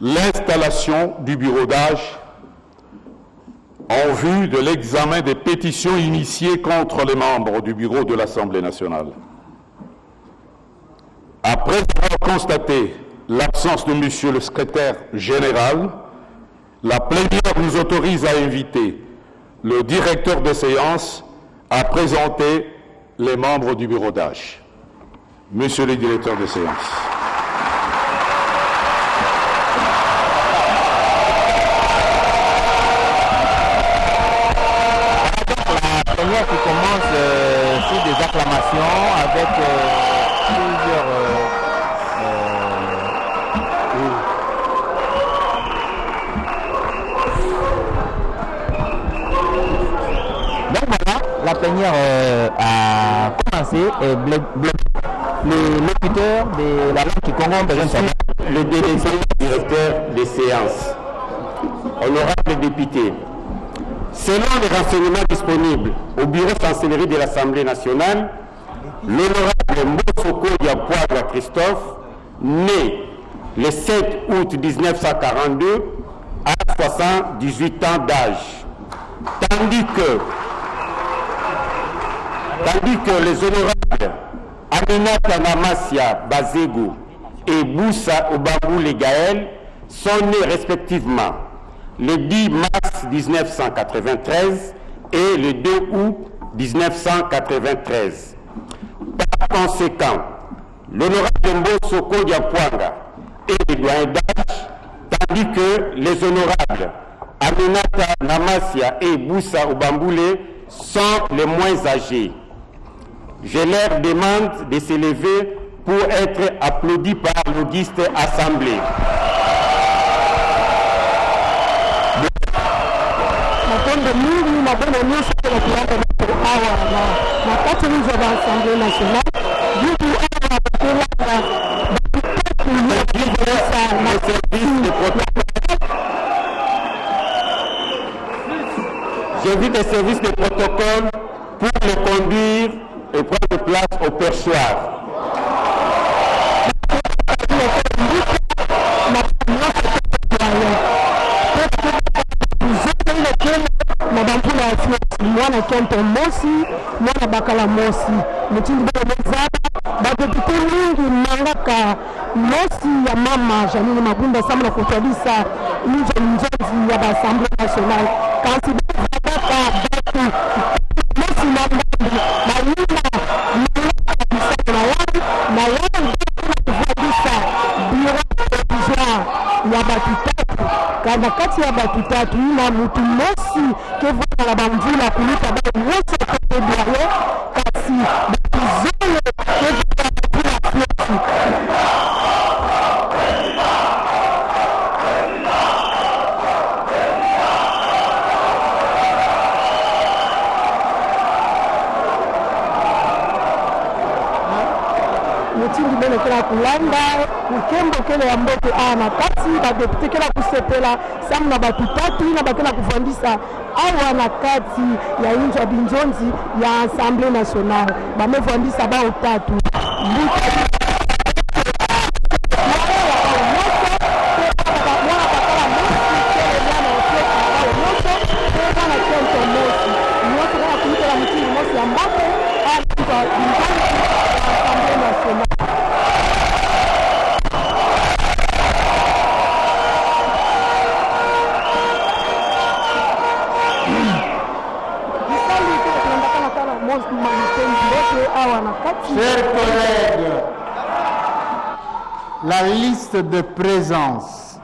l'installation du bureau d'âge en vue de l'examen des pétitions initiées contre les membres du bureau de l'Assemblée nationale. Après avoir constaté l'absence de Monsieur le secrétaire général, la plénière nous autorise à inviter le directeur de séance à présenter les membres du bureau d'âge. Monsieur le directeur de séance. La plénière qui commence sur des acclamations avec plusieurs... Donc voilà, la plénière a commencé et le locuteur de la langue qui Congo, le DDC, directeur des séances. Honorable député, selon les renseignements disponibles au bureau chancellerie de l'Assemblée nationale, l'honorable Mbosoko Yapoaga Christophe, né le 7 août 1942, a 78 ans d'âge, tandis que les honorables Aminata Namasia Bazego et Boussa Obabou Gaël sont nés respectivement le 10 mars 1993 et le 2 août 1993. Par conséquent, l'honorable Mbosoko Diapwanga est le doyen d'âge, tandis que les honorables Aminata Namasia et Boussa Obamboulé sont les moins âgés. Je leur demande de s'élever pour être applaudis par l'auguste assemblée. Mapendo mingi mabona nyosha kwa kiwango cha hawa na wakati hizo wa Assemblée nationale bibi hawa kwa j'invite les services de protocole pour le conduire et prendre place au perchoir. Mwana Kento Mosi, mwana Bakala Mosi, mtindi bado mzaba, bado mingi mangaka Mosi ya mama Janine Magunda samla kutwadisa nje njenzi ya Assemblée nationale. Kansi baka batu Mosi na mbandi, na yuna na wani, na wani kutwadisa biro provisoire ya batu tatu. Kanda kati ya batu tatu ina mtu Mosi kevu la bamvula kulipa bado wote kwa biayo kasi batuzele kevu la kwetu. Mutindi bene kila kulanda ukembo kele ya mbote ana kati badepute kila kusepela samna batu tatu ina bakela kufandisa awa na kati ya inja binjonzi ya Assemblée nationale bamefandisa bao tatu Chers collègues, la liste de présence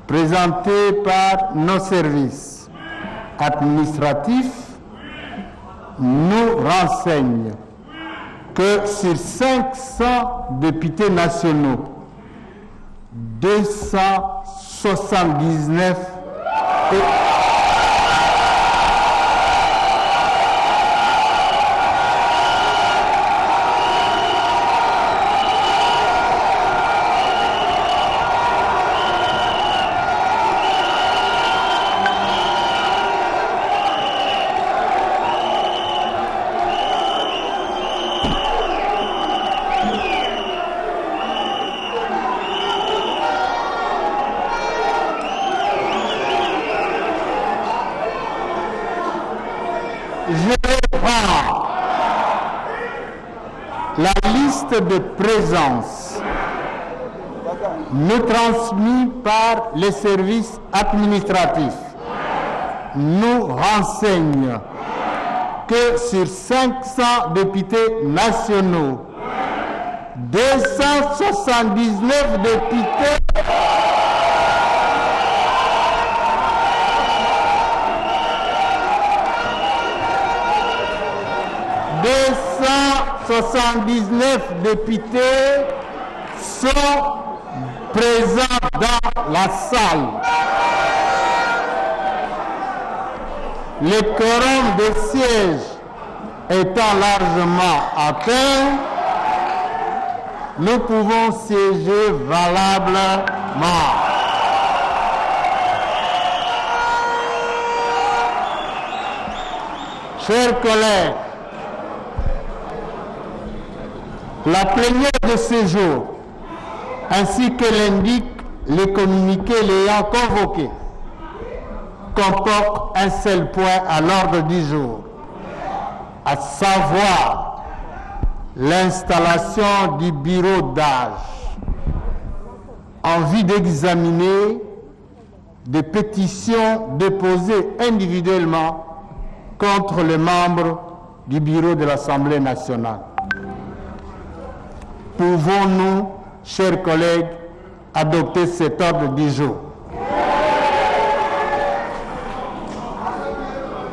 présentée par nos services administratifs nous renseigne que sur 500 députés nationaux, 279 prend la liste de présence nous transmise par les services administratifs, nous renseigne que sur 500 députés nationaux, 279 députés sont présents dans la salle. Le quorum des sièges étant largement atteint, nous pouvons siéger valablement. Chers collègues, la plénière de ce jour, ainsi que l'indique le communiqué l'ayant convoqué, comporte un seul point à l'ordre du jour, à savoir l'installation du bureau d'âge en vue d'examiner des pétitions déposées individuellement contre les membres du bureau de l'Assemblée nationale. Pouvons-nous, chers collègues, adopter cet ordre du jour?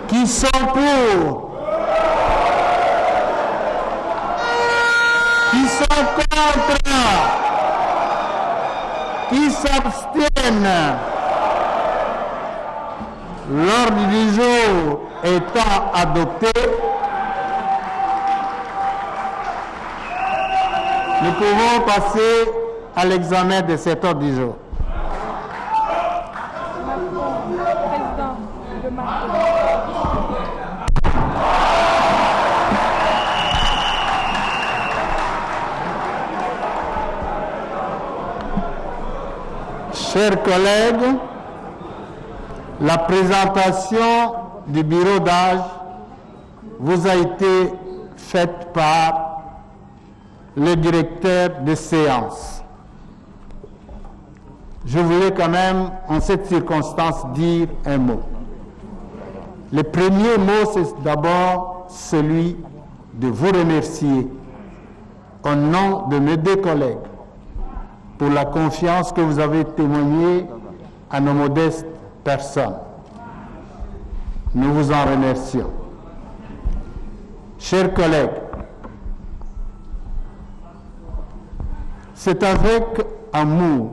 Qui sont pour? Qui sont contre? Qui s'abstiennent? L'ordre du jour étant adopté, nous pouvons passer à l'examen de cet ordre du jour. Chers collègues, la présentation du bureau d'âge vous a été faite par le directeur de séance. Je voulais quand même, en cette circonstance, dire un mot. Le premier mot, c'est d'abord celui de vous remercier au nom de mes deux collègues pour la confiance que vous avez témoignée à nos modestes personnes. Nous vous en remercions. Chers collègues, c'est avec amour,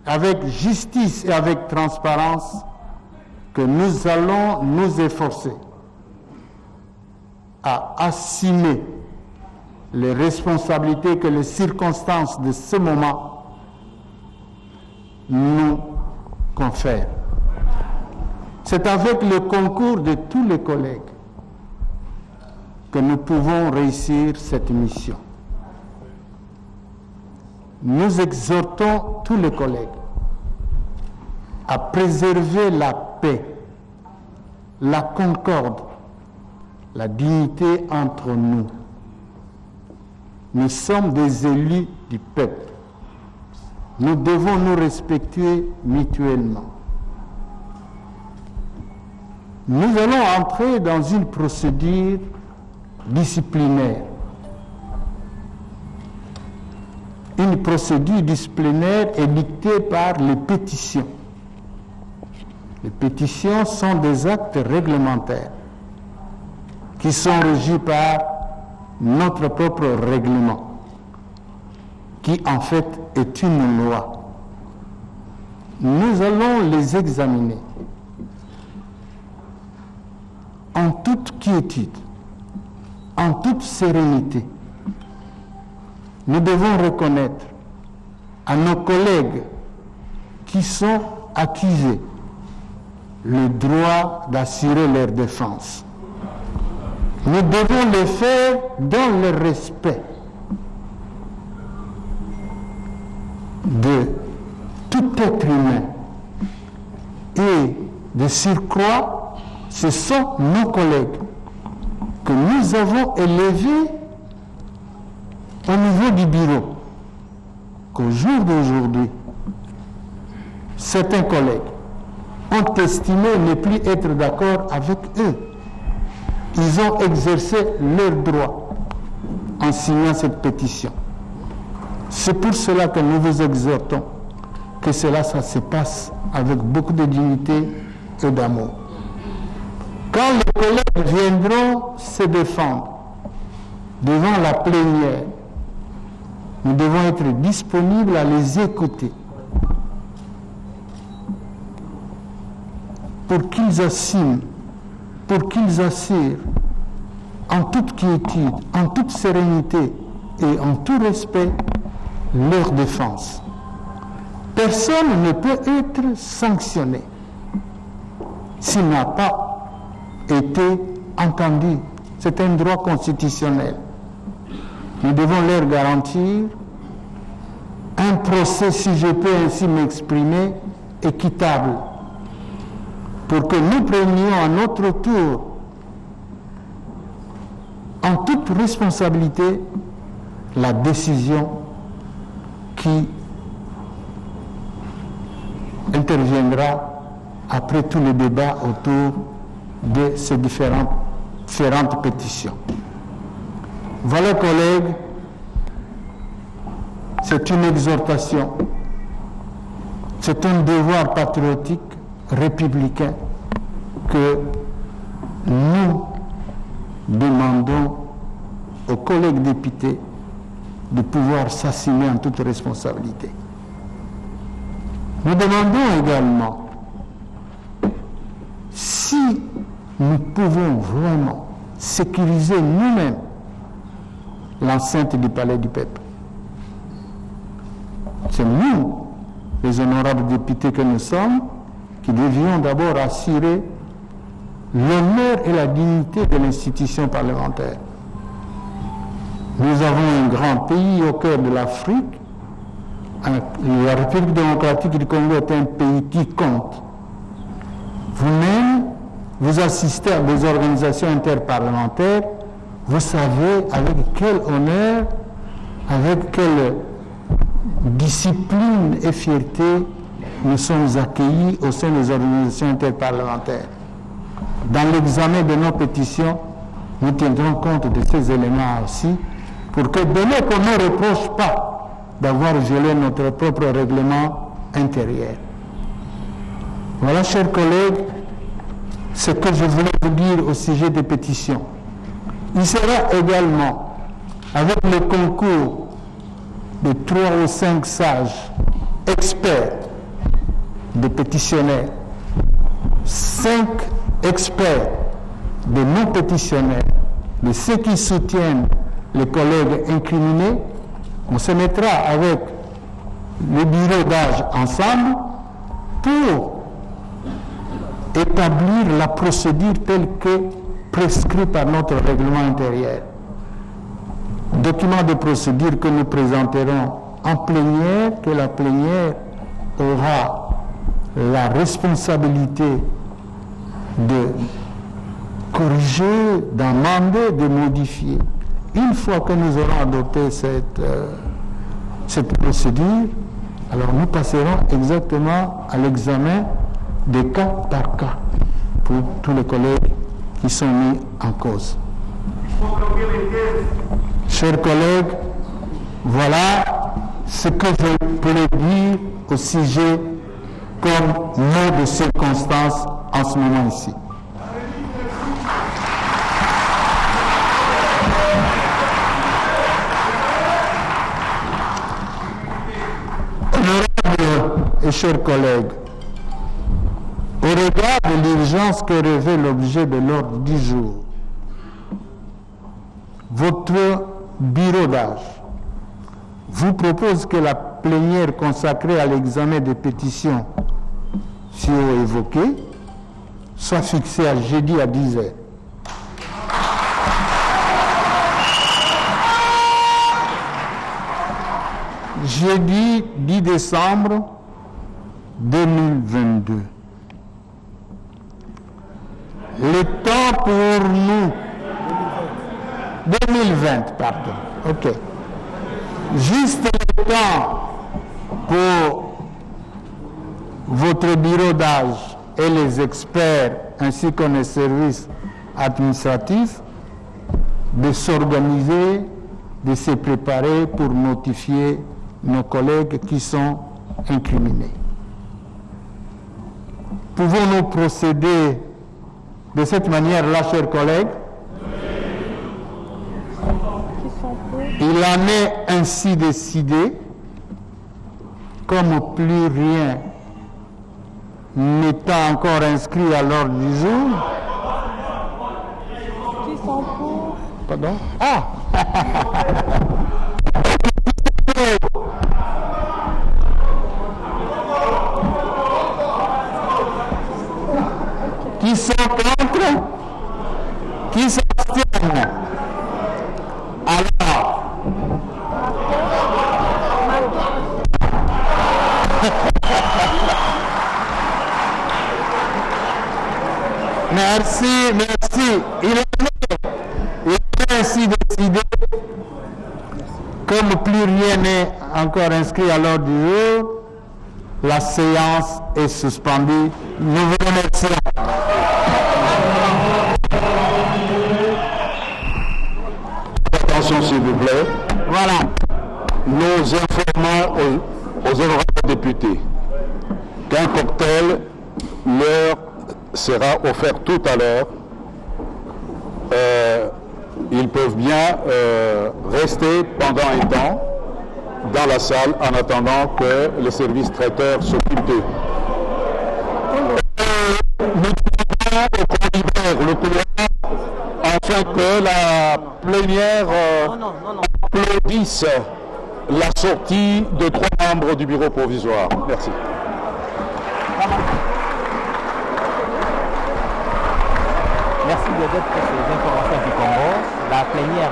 avec justice et avec transparence que nous allons nous efforcer à assumer les responsabilités que les circonstances de ce moment nous confèrent. C'est avec le concours de tous les collègues que nous pouvons réussir cette mission. Nous exhortons tous les collègues à préserver la paix, la concorde, la dignité entre nous. Nous sommes des élus du peuple. Nous devons nous respecter mutuellement. Nous allons entrer dans une procédure disciplinaire. Une procédure disciplinaire est dictée par les pétitions. Les pétitions sont des actes réglementaires qui sont régis par notre propre règlement, qui en fait est une loi. Nous allons les examiner en toute quiétude, en toute sérénité. Nous devons reconnaître à nos collègues qui sont accusés le droit d'assurer leur défense. Nous devons le faire dans le respect de tout être humain et de surcroît Ce sont nos collègues que nous avons élevés au niveau du bureau, qu'au jour d'aujourd'hui, certains collègues ont estimé ne plus être d'accord avec eux. Ils ont exercé leurs droits en signant cette pétition. C'est pour cela que nous vous exhortons que cela ça se passe avec beaucoup de dignité et d'amour. Quand les collègues viendront se défendre devant la plénière, nous devons être disponibles à les écouter pour qu'ils assument, pour qu'ils assurent en toute quiétude, en toute sérénité et en tout respect leur défense. Personne ne peut être sanctionné s'il n'a pas été entendu. C'est un droit constitutionnel. Nous devons leur garantir un procès, si je peux ainsi m'exprimer, équitable, pour que nous prenions à notre tour, en toute responsabilité, la décision qui interviendra après tous les débats autour de ces différentes pétitions. Voilà, collègues, c'est une exhortation, c'est un devoir patriotique, républicain, que nous demandons aux collègues députés de pouvoir s'assumer en toute responsabilité. Nous demandons également si nous pouvons vraiment sécuriser nous-mêmes l'enceinte du palais du peuple. C'est nous, les honorables députés que nous sommes, qui devions d'abord assurer l'honneur et la dignité de l'institution parlementaire. Nous avons un grand pays au cœur de l'Afrique. La République démocratique du Congo est un pays qui compte. Vous-même, vous assistez à des organisations interparlementaires, vous savez avec quel honneur, avec quelle discipline et fierté nous sommes accueillis au sein des organisations interparlementaires. Dans l'examen de nos pétitions, nous tiendrons compte de ces éléments aussi, pour que demain qu'on ne reproche pas d'avoir violé notre propre règlement intérieur. Voilà, chers collègues, ce que je voulais vous dire au sujet des pétitions. Il sera également, avec le concours de 3 ou 5 sages, experts, de pétitionnaires, 5 experts de non-pétitionnaires, de ceux qui soutiennent les collègues incriminés, on se mettra avec le bureau d'âge ensemble pour établir la procédure telle que prescrite par notre règlement intérieur. Document de procédure que nous présenterons en plénière, que la plénière aura la responsabilité de corriger, d'amender, de modifier. Une fois que nous aurons adopté cette procédure, alors nous passerons exactement à l'examen de cas par cas pour tous les collègues qui sont mis en cause. Chers collègues, voilà ce que je pourrais dire au sujet comme mot de circonstance en ce moment ici. Honorables et chers collègues, au regard de l'urgence que revêt l'objet de l'ordre du jour, votre bureau d'âge vous propose que la plénière consacrée à l'examen des pétitions si haut évoquées soit fixée à jeudi à 10h. Jeudi 10 décembre 2022. Le temps pour nous, 2020, pardon, ok. Juste le temps pour votre bureau d'âge et les experts ainsi que les services administratifs de s'organiser, de se préparer pour notifier nos collègues qui sont incriminés. Pouvons-nous procéder de cette manière-là, chers collègues? Il en est ainsi décidé, comme plus rien n'étant encore inscrit à l'ordre du jour. Qui sont pour? Pardon? Ah! Qui sont contre? Qui s'abstiennent? Alors, merci. Il est ainsi décidé, comme plus rien n'est encore inscrit à l'ordre du jour, la séance est suspendue. Nous vous remercions. Attention s'il vous plaît. Voilà. Nous informons aux honorables députés qu'un cocktail leur sera offert tout à l'heure. Ils peuvent bien rester pendant un temps dans la salle en attendant que les services traiteurs s'occupent d'eux. Nous demandons au corridor, le couloir, afin que la plénière applaudisse la sortie de 3 membres du bureau provisoire. Merci. Merci de pour ces informations du Congo. La plénière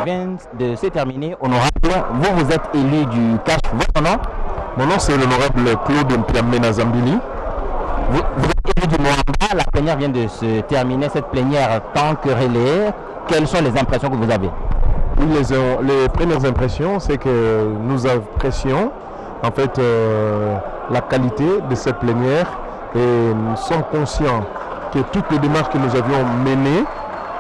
vient de se terminer. Honorable, vous êtes élu du CAF. Votre nom? Mon nom c'est l'honorable Claude Mpiamena Zambili. Vous êtes élu du Moamba. La plénière vient de se terminer. Cette plénière tant que relais, quelles sont les impressions que vous avez? Les premières impressions, c'est que nous apprécions en fait la qualité de cette plénière et nous sommes conscients que toutes les démarches que nous avions menées